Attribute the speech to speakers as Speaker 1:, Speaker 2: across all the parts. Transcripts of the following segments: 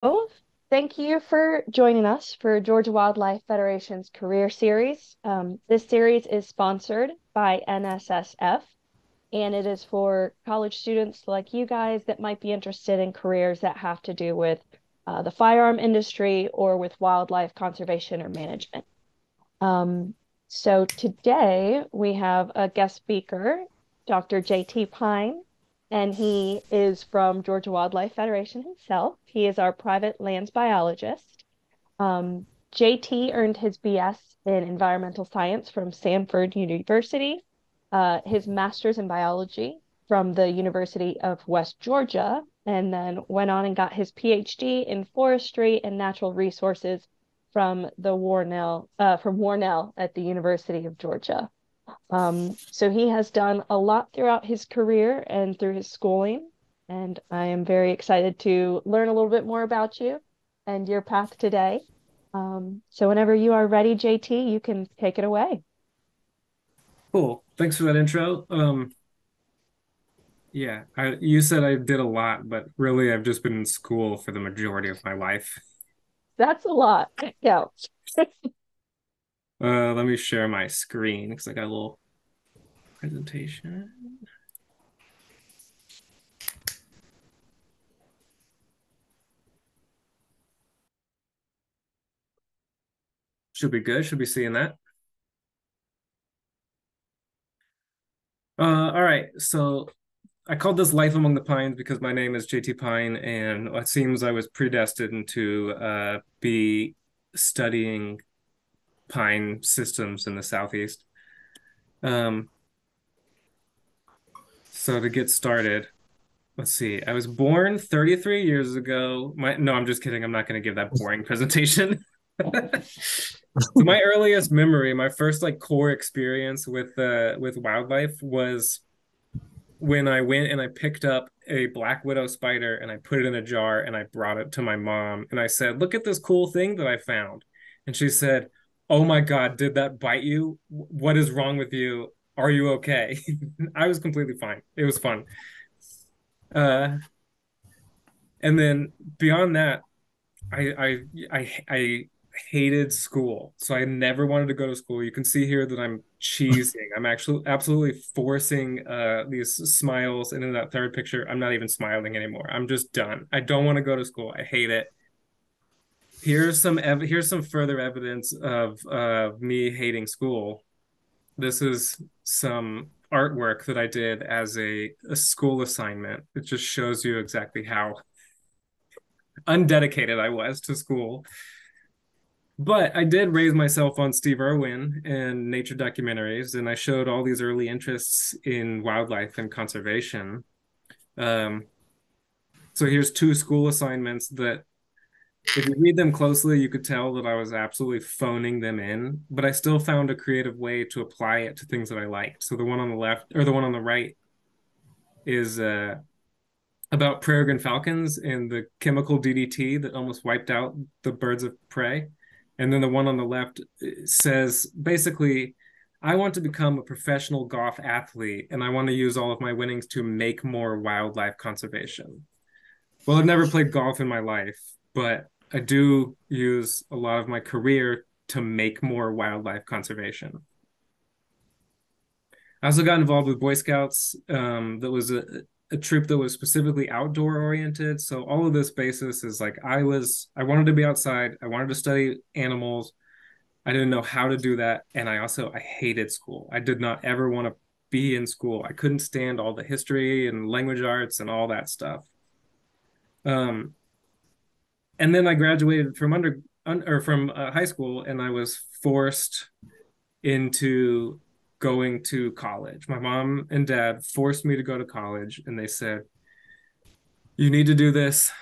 Speaker 1: Oh, thank you for joining us for Georgia Wildlife Federation's Career Series. This series is sponsored by NSSF, and it is for college students like you guys that might be interested in careers that have to do with the firearm industry or with wildlife conservation or management. Um, so today we have a guest speaker, Dr. JT Pine, and he is from Georgia Wildlife Federation himself. He is our private lands biologist. JT earned his BS in environmental science from Stanford University, his master's in biology from the University of West Georgia, and then went on and got his PhD in forestry and natural resources from Warnell at the University of Georgia. So he has done a lot throughout his career and through his schooling, and I am very excited to learn a little bit more about you and your path today. So whenever you are ready, JT, you can take it away.
Speaker 2: Cool. Thanks for that intro. Yeah, you said I did a lot, but really I've just been in school for the majority of my life.
Speaker 1: That's a lot. Yeah.
Speaker 2: Let me share my screen because I got a little presentation. Should be good. Should be seeing that. All right. So I called this Life Among the Pines because my name is JT Pine, and it seems I was predestined to be studying pine systems in the Southeast. Um, so to get started, let's see. I was born 33 years ago. No, I'm just kidding. I'm not going to give that boring presentation. So my earliest memory, my first like core experience with wildlife was when I went and I picked up a black widow spider and I put it in a jar and I brought it to my mom and I said, "Look at this cool thing that I found." And she said, "Oh my God, did that bite you? What is wrong with you? Are you okay?" I was completely fine. It was fun. Uh, and then beyond that, I hated school, so I never wanted to go to school. You can see here that I'm cheesing. I'm actually absolutely forcing these smiles, and in that third picture, I'm not even smiling anymore. I'm just done. I don't want to go to school. I hate it. Here's some further evidence of me hating school. This is some artwork that I did as a school assignment. It just shows you exactly how undedicated I was to school. But I did raise myself on Steve Irwin and nature documentaries, and I showed all these early interests in wildlife and conservation. Um, so here's two school assignments that, if you read them closely, you could tell that I was absolutely phoning them in, but I still found a creative way to apply it to things that I liked. So the one on the left, or the one on the right, is about peregrine falcons and the chemical DDT that almost wiped out the birds of prey. And then the one on the left says basically, I want to become a professional golf athlete and I want to use all of my winnings to make more wildlife conservation. Well, I've never played golf in my life, but I do use a lot of my career to make more wildlife conservation. I also got involved with Boy Scouts. That was a troop that was specifically outdoor oriented. So all of this basis is like I wanted to be outside. I wanted to study animals. I didn't know how to do that, and I hated school. I did not ever want to be in school. I couldn't stand all the history and language arts and all that stuff. Um, and then I graduated from high school, and I was forced into going to college. My mom and dad forced me to go to college, and they said, "You need to do this."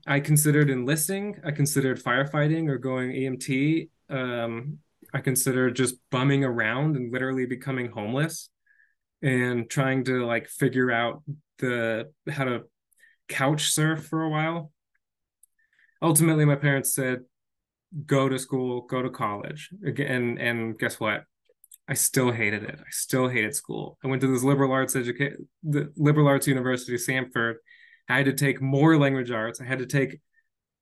Speaker 2: I considered enlisting. I considered firefighting or going EMT. I considered just bumming around and literally becoming homeless and trying to like figure out the how to couch surf for a while. Ultimately, my parents said, "Go to school, go to college." Again, and guess what? I still hated it. I still hated school. I went to this the liberal arts university, Stanford. I had to take more language arts. I had to take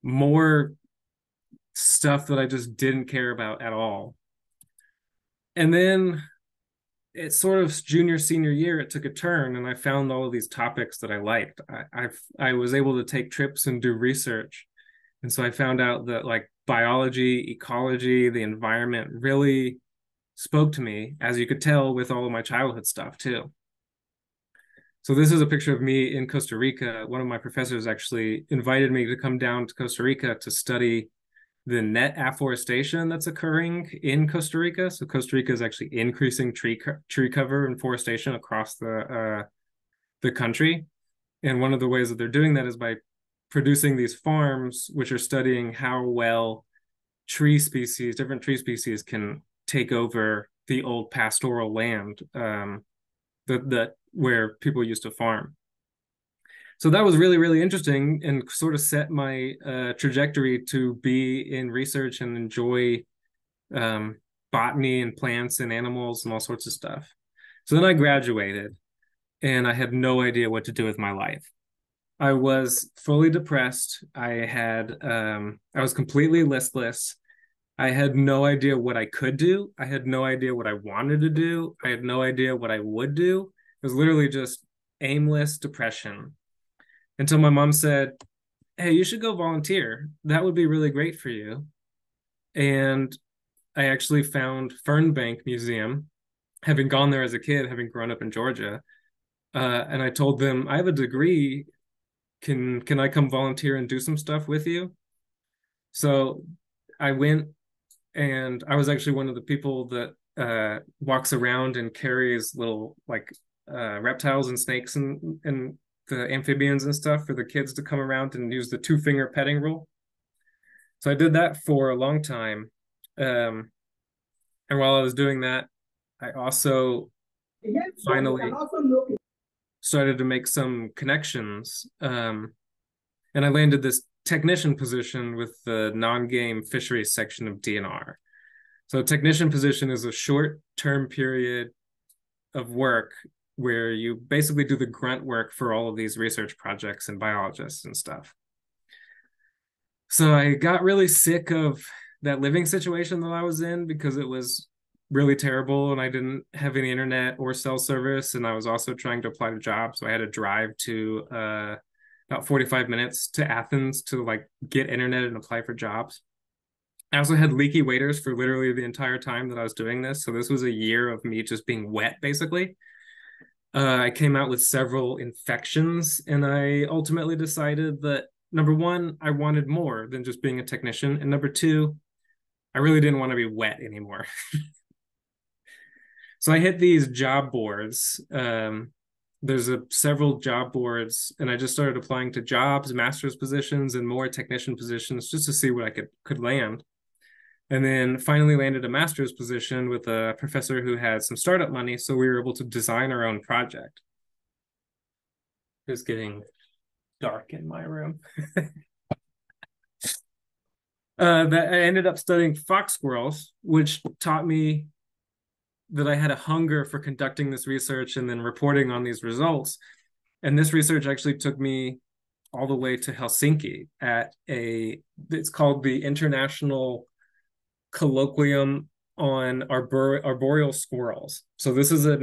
Speaker 2: more stuff that I just didn't care about at all. And then it's sort of junior senior year, it took a turn, and I found all of these topics that I liked. I was able to take trips and do research, and so I found out that like biology, ecology, the environment really spoke to me, as you could tell with all of my childhood stuff too. So this is a picture of me in Costa Rica. One of my professors actually invited me to come down to Costa Rica to study the net afforestation that's occurring in Costa Rica. So Costa Rica is actually increasing tree cover and forestation across the country. And one of the ways that they're doing that is by producing these farms, which are studying how well different tree species can take over the old pastoral land that where people used to farm. So that was really, really interesting and sort of set my trajectory to be in research and enjoy botany and plants and animals and all sorts of stuff. So then I graduated and I had no idea what to do with my life. I was fully depressed. I was completely listless. I had no idea what I could do. I had no idea what I wanted to do. I had no idea what I would do. It was literally just aimless depression until my mom said, "Hey, you should go volunteer. That would be really great for you." And I actually found Fernbank Museum, having gone there as a kid, having grown up in Georgia. And I told them, "I have a degree. Can I come volunteer and do some stuff with you?" So I went, and I was actually one of the people that walks around and carries little like reptiles and snakes and the amphibians and stuff for the kids to come around and use the 2-finger petting rule. So I did that for a long time. Um, and while I was doing that, I also finally started to make some connections. And I landed this technician position with the non-game fisheries section of DNR. So a technician position is a short-term period of work where you basically do the grunt work for all of these research projects and biologists and stuff. So I got really sick of that living situation that I was in because it was really terrible and I didn't have any internet or cell service, and I was also trying to apply to jobs. So I had to drive to about 45 minutes to Athens to like get internet and apply for jobs. I also had leaky waders for literally the entire time that I was doing this. So this was a year of me just being wet, basically. I came out with several infections, and I ultimately decided that number one, I wanted more than just being a technician. And number two, I really didn't want to be wet anymore. So I hit these job boards. There's several job boards, and I just started applying to jobs, master's positions, and more technician positions just to see what I could land. And then finally landed a master's position with a professor who had some startup money, so we were able to design our own project. It's getting dark in my room. That I ended up studying fox squirrels, which taught me that I had a hunger for conducting this research and then reporting on these results. And this research actually took me all the way to Helsinki it's called the International Colloquium on Arboreal Squirrels. So this is a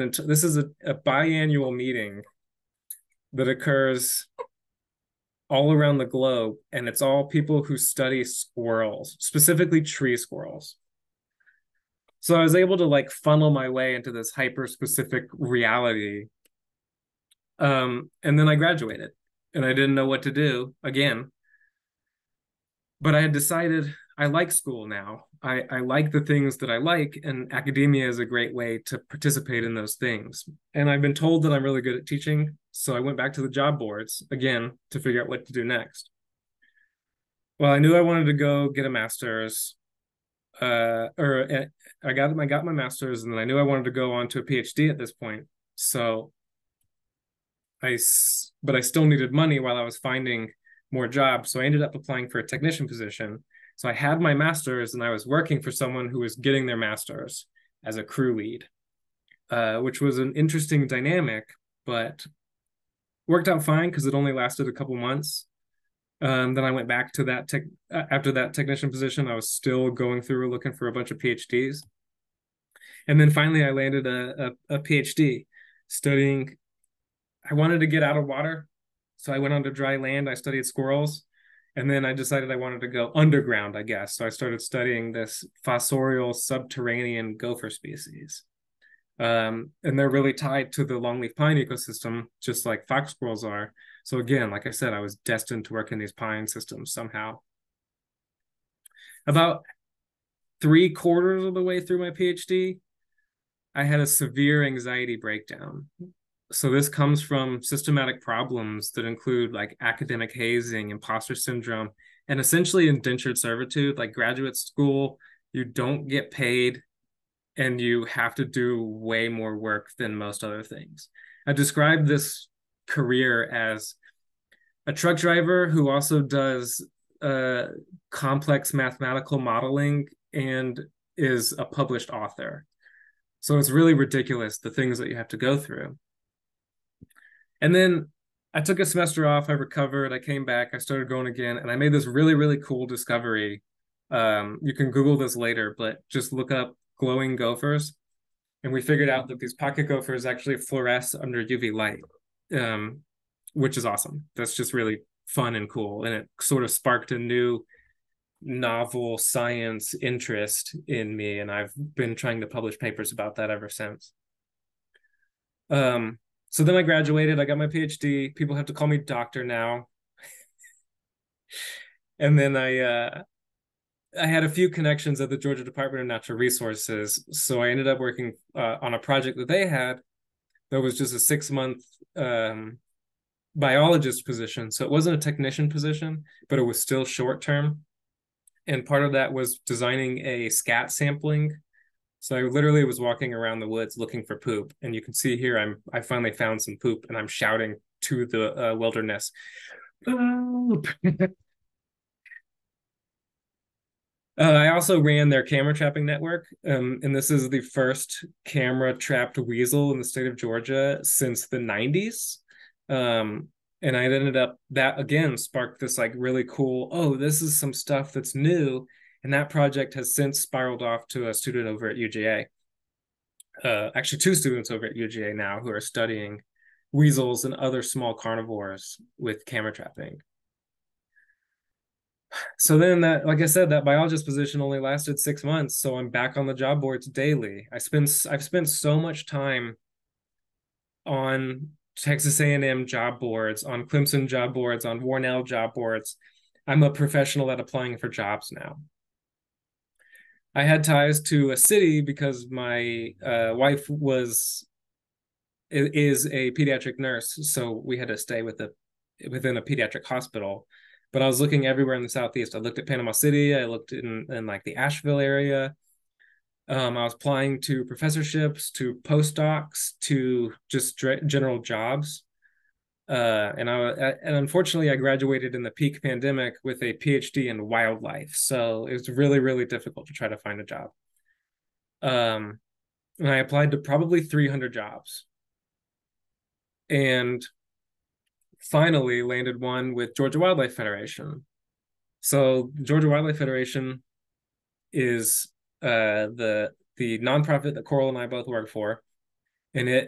Speaker 2: biannual meeting that occurs all around the globe, and it's all people who study squirrels, specifically tree squirrels. So I was able to like funnel my way into this hyper specific reality. And then I graduated and I didn't know what to do again. But I had decided I like school now. I like the things that I like, and academia is a great way to participate in those things. And I've been told that I'm really good at teaching. So I went back to the job boards again to figure out what to do next. Well, I knew I wanted to go get a master's. I got my master's, and then I knew I wanted to go on to a PhD at this point. So but I still needed money while I was finding more jobs. So I ended up applying for a technician position. So I had my master's, and I was working for someone who was getting their master's as a crew lead, which was an interesting dynamic, but worked out fine because it only lasted a couple months. Then I went back to that tech after that technician position. I was still going through looking for a bunch of PhDs. And then finally I landed a PhD studying. I wanted to get out of water. So I went onto dry land. I studied squirrels. And then I decided I wanted to go underground, I guess. So I started studying this fossorial subterranean gopher species. And they're really tied to the longleaf pine ecosystem, just like fox squirrels are. So again, like I said, I was destined to work in these pine systems somehow. About 3/4 of the way through my PhD, I had a severe anxiety breakdown. So this comes from systematic problems that include like academic hazing, imposter syndrome, and essentially indentured servitude. Like graduate school, you don't get paid and you have to do way more work than most other things. I described this career as a truck driver who also does complex mathematical modeling and is a published author. So it's really ridiculous the things that you have to go through. And then I took a semester off, I recovered, I came back, I started going again, and I made this really, really cool discovery. You can Google this later, but just look up glowing gophers. And we figured out that these pocket gophers actually fluoresce under UV light, um, which is awesome. That's just really fun and cool. And it sort of sparked a new novel science interest in me. And I've been trying to publish papers about that ever since. So then I graduated, I got my PhD. People have to call me doctor now. And then I had a few connections at the Georgia Department of Natural Resources. So I ended up working on a project that they had that was just a 6-month biologist position. So it wasn't a technician position, but it was still short term. And part of that was designing a scat sampling. So I literally was walking around the woods looking for poop. And you can see here, I finally found some poop and I'm shouting to the wilderness. I also ran their camera trapping network, and this is the first camera trapped weasel in the state of Georgia since the 90s. And I ended up, that again sparked this like really cool, oh, this is some stuff that's new. And that project has since spiraled off to a student over at UGA. Actually, two students over at UGA now who are studying weasels and other small carnivores with camera trapping. So then that, like I said, that biologist position only lasted 6 months. So I'm back on the job boards daily. I've spent so much time on Texas A&M job boards, on Clemson job boards, on Warnell job boards. I'm a professional at applying for jobs now. I had ties to a city because my wife is a pediatric nurse, so we had to stay within a pediatric hospital. But I was looking everywhere in the Southeast. I looked at Panama City. I looked in like the Asheville area. I was applying to professorships, to postdocs, to just general jobs. And unfortunately, I graduated in the peak pandemic with a PhD in wildlife. So it was really, really difficult to try to find a job. And I applied to probably 300 jobs. And finally landed one with Georgia Wildlife Federation. So Georgia Wildlife Federation is the nonprofit that Coral and I both work for, and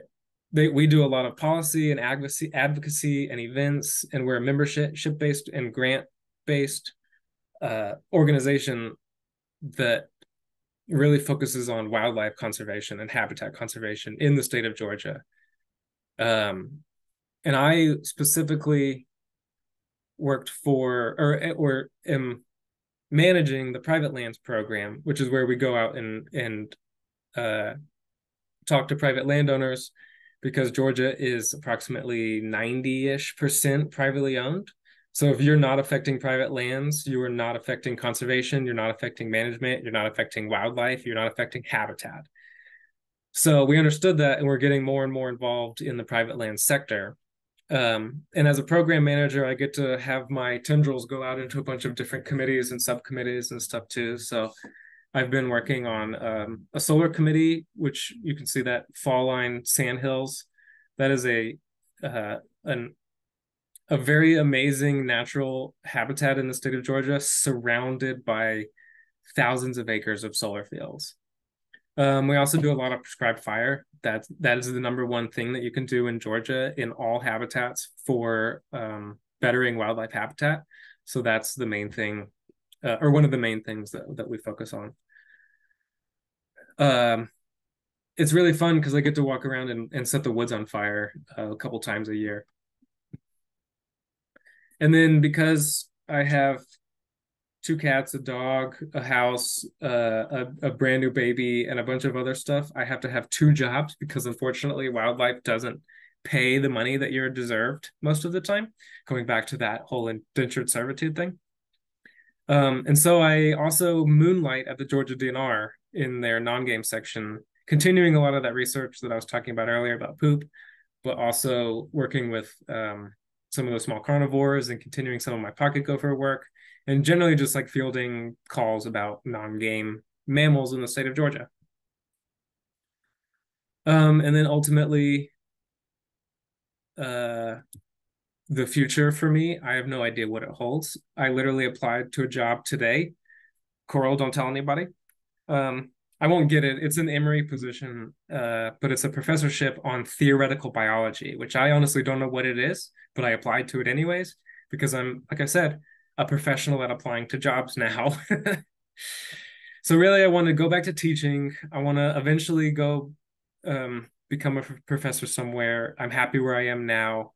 Speaker 2: we do a lot of policy and advocacy and events, and we're a membership based and grant based organization that really focuses on wildlife conservation and habitat conservation in the state of Georgia. And I specifically worked for or am managing the private lands program, which is where we go out and talk to private landowners, because Georgia is approximately 90-ish% privately owned. So if you're not affecting private lands, you are not affecting conservation, you're not affecting management, you're not affecting wildlife, you're not affecting habitat. So we understood that, and we're getting more and more involved in the private land sector. And as a program manager, I get to have my tendrils go out into a bunch of different committees and subcommittees and stuff too. So I've been working on a solar committee, which you can see that fall line sandhills. That is an a very amazing natural habitat in the state of Georgia, surrounded by thousands of acres of solar fields. We also do a lot of prescribed fire. That is the number one thing that you can do in Georgia in all habitats for bettering wildlife habitat. So that's the main thing, or one of the main things that we focus on. Um, it's really fun because I get to walk around and set the woods on fire a couple times a year. And then because I have two cats, a dog, a house, a brand new baby, and a bunch of other stuff, I have to have two jobs because unfortunately wildlife doesn't pay the money that you're deserved most of the time. Going back to that whole indentured servitude thing. And so I also moonlight at the Georgia DNR in their non-game section, continuing a lot of that research that I was talking about earlier about poop, but also working with some of the small carnivores and continuing some of my pocket gopher work, and generally just like fielding calls about non-game mammals in the state of Georgia. And then ultimately, uh, the future for me, I have no idea what it holds. I literally applied to a job today. Coral, don't tell anybody. I won't get it. It's an Emory position, but it's a professorship on theoretical biology, which I honestly don't know what it is, but I applied to it anyways because I'm, like I said, a professional at applying to jobs now. So really, I want to go back to teaching. I want to eventually go become a professor somewhere. I'm happy where I am now.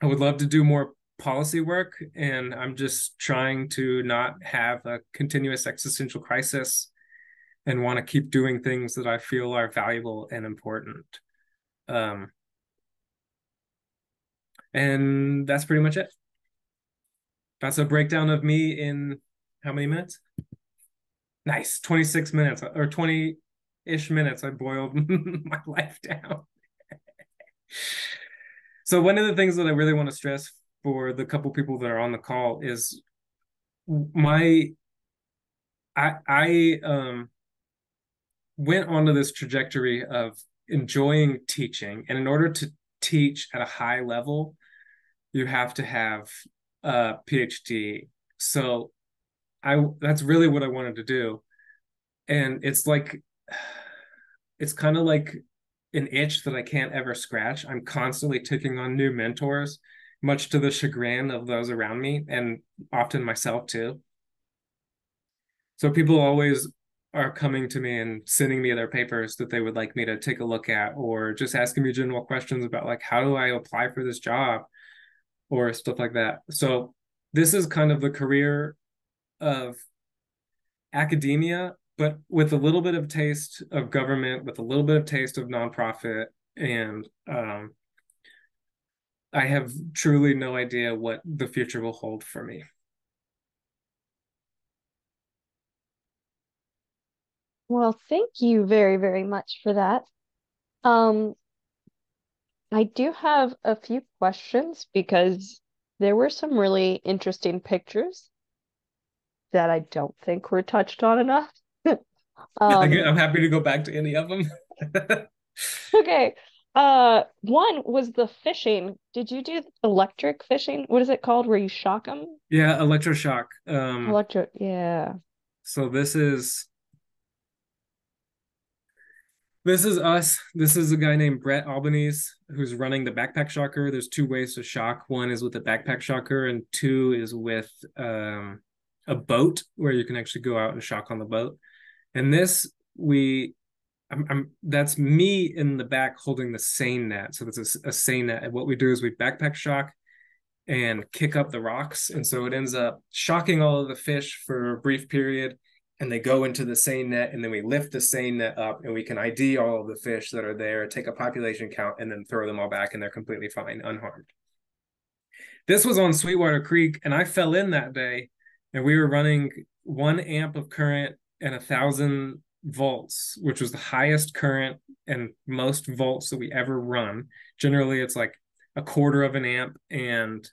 Speaker 2: I would love to do more policy work, and I'm just trying to not have a continuous existential crisis and want to keep doing things that I feel are valuable and important. Um, and that's pretty much it. That's a breakdown of me in how many minutes? Nice, 26 minutes or 20-ish minutes. I boiled my life down. So one of the things that I really want to stress for the couple people that are on the call is my I went onto this trajectory of enjoying teaching, and in order to teach at a high level, you have to have a PhD. So I that's really what I wanted to do, and it's kind of like an itch that I can't ever scratch. I'm constantly taking on new mentors, much to the chagrin of those around me and often myself too. So people always are coming to me and sending me their papers that they would like me to take a look at, or just asking me general questions about like, how do I apply for this job or stuff like that. So this is kind of the career of academia, but with a little bit of taste of government, with a little bit of taste of nonprofit. And I have truly no idea what the future will hold for me.
Speaker 1: Well, thank you very, very much for that. Um, I do have a few questions because there were some really interesting pictures that I don't think were touched on enough. Um,
Speaker 2: I'm happy to go back to any of them.
Speaker 1: okay. One was the fishing. Did you do electric fishing? What is it called where you shock them?
Speaker 2: Yeah, electroshock.
Speaker 1: Electric, yeah.
Speaker 2: So this is us. This is a guy named Brett Albanese who's running the backpack shocker. There's two ways to shock. One is with the backpack shocker, and two is with a boat where you can actually go out and shock on the boat. And this that's me in the back holding the seine net. So that's a seine net. And what we do is we backpack shock and kick up the rocks. And so it ends up shocking all of the fish for a brief period, and they go into the seine net, and then we lift the seine net up and we can ID all of the fish that are there, take a population count, and then throw them all back, and they're completely fine, unharmed. This was on Sweetwater Creek, and I fell in that day, and we were running 1 amp of current and 1,000 volts, which was the highest current and most volts that we ever run. Generally, it's like a quarter of an amp and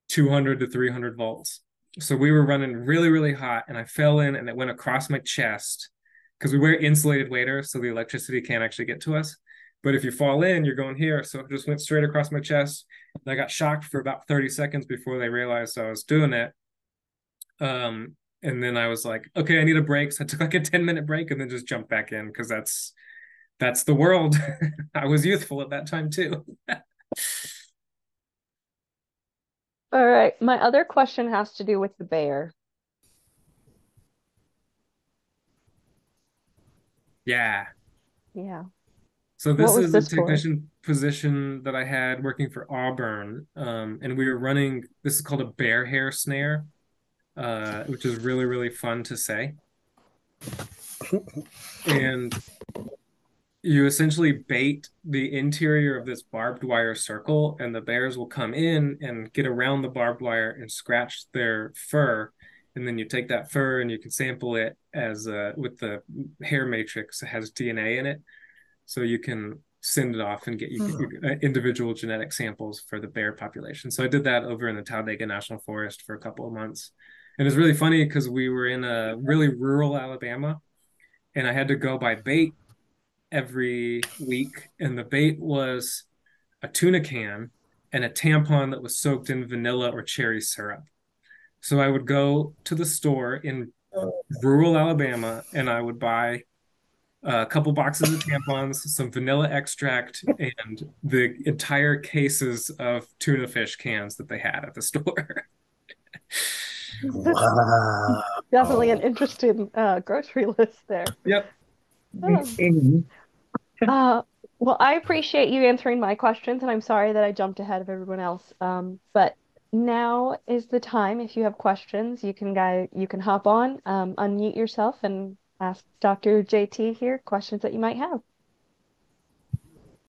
Speaker 2: 200 to 300 volts. So we were running really, really hot, and I fell in and it went across my chest because we wear insulated waders, so the electricity can't actually get to us. But if you fall in, you're going here. So it just went straight across my chest. And I got shocked for about 30 seconds before they realized I was doing it. And then I was like, okay, I need a break. So I took like a 10-minute break and then just jumped back in because that's the world. I was youthful at that time too.
Speaker 1: All right. My other question has to do with the bear.
Speaker 2: Yeah.
Speaker 1: Yeah.
Speaker 2: So
Speaker 1: What
Speaker 2: this
Speaker 1: was
Speaker 2: is a
Speaker 1: this for?
Speaker 2: technician position that I had working for Auburn. And we were running, this is called a bear hair snare, which is really, really fun to say. And you essentially bait the interior of this barbed wire circle, and the bears will come in and get around the barbed wire and scratch their fur. And then you take that fur and you can sample it as with the hair matrix. It has DNA in it, so you can send it off and get individual genetic samples for the bear population. So I did that over in the Talladega National Forest for a couple of months, and it's really funny because we were in a really rural Alabama, and I had to go by bait every week, and the bait was a tuna can and a tampon that was soaked in vanilla or cherry syrup. So I would go to the store in rural Alabama and I would buy a couple boxes of tampons, some vanilla extract, and the entire cases of tuna fish cans that they had at the store.
Speaker 1: Definitely
Speaker 3: Wow.
Speaker 1: an interesting grocery list there.
Speaker 2: Yep.
Speaker 1: Oh.
Speaker 3: Mhm.
Speaker 1: Uh, well, I appreciate you answering my questions, and I'm sorry that I jumped ahead of everyone else. But now is the time. If you have questions, you can hop on, unmute yourself, and ask Dr. JT here questions that you might have.